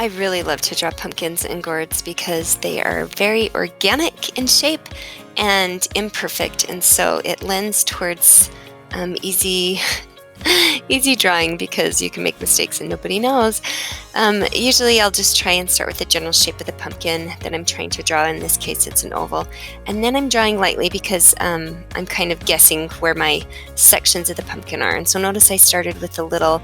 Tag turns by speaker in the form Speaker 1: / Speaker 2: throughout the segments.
Speaker 1: I really love to draw pumpkins and gourds because they are very organic in shape and imperfect, and so it lends towards easy easy drawing because you can make mistakes and nobody knows. Usually I'll just try and start with the general shape of the pumpkin that I'm trying to draw. In this case, it's an oval. And then I'm drawing lightly because I'm kind of guessing where my sections of the pumpkin are. And so notice I started with a little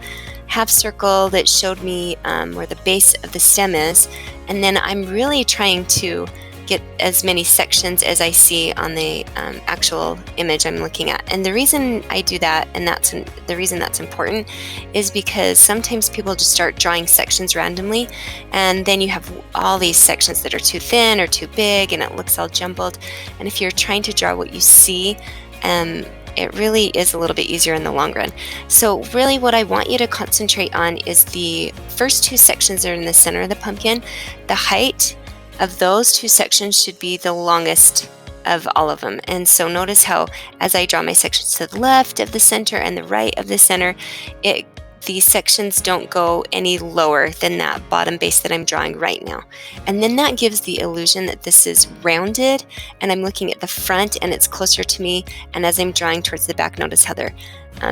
Speaker 1: half circle that showed me where the base of the stem is. And then I'm really trying to get as many sections as I see on the actual image I'm looking at. And the reason I do that, and the reason that's important, is because sometimes people just start drawing sections randomly, and then you have all these sections that are too thin or too big, and it looks all jumbled. And if you're trying to draw what you see, it really is a little bit easier in the long run. So really what I want you to concentrate on is the first two sections that are in the center of the pumpkin. The height of those two sections should be the longest of all of them. And so notice how as I draw my sections to the left of the center and the right of the center, these sections don't go any lower than that bottom base that I'm drawing right now. And then that gives the illusion that this is rounded, and I'm looking at the front and it's closer to me. And as I'm drawing towards the back, notice how they're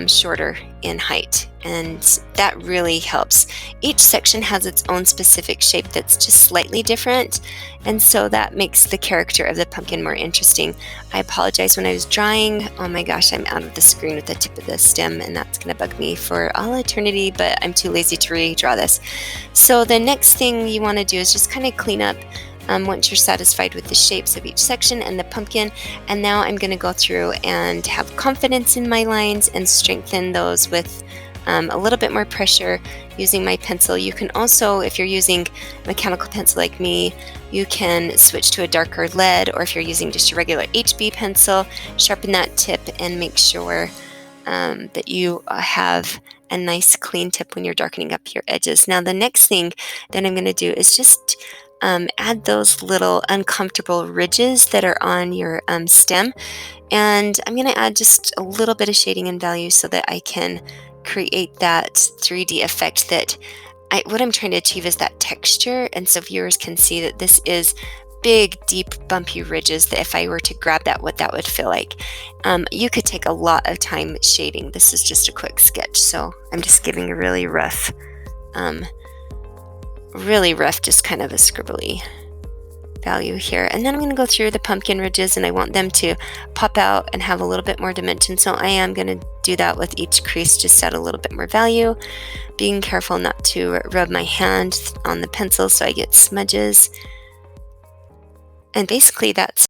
Speaker 1: shorter in height, and that really helps. Each section has its own specific shape that's just slightly different, and so that makes the character of the pumpkin more interesting. I apologize, when I was drawing, oh my gosh, I'm out of the screen with the tip of the stem, and that's going to bug me for all eternity, but I'm too lazy to redraw this. So the next thing you want to do is just kind of clean up once you're satisfied with the shapes of each section and the pumpkin. And now I'm going to go through and have confidence in my lines and strengthen those with a little bit more pressure using my pencil. You can also, if you're using a mechanical pencil like me, you can switch to a darker lead, or if you're using just a regular HB pencil, sharpen that tip and make sure that you have a nice clean tip when you're darkening up your edges. Now the next thing that I'm going to do is just add those little uncomfortable ridges that are on your stem, and I'm going to add just a little bit of shading and value so that I can create that 3D effect that what I'm trying to achieve is that texture, and so viewers can see that this is big, deep, bumpy ridges that if I were to grab that, what that would feel like. You could take a lot of time shading. This is just a quick sketch, so I'm just giving a really rough, just kind of a scribbly value here. And then I'm going to go through the pumpkin ridges, and I want them to pop out and have a little bit more dimension. So I am going to do that with each crease, just add a little bit more value, being careful not to rub my hand on the pencil so I get smudges. And basically that's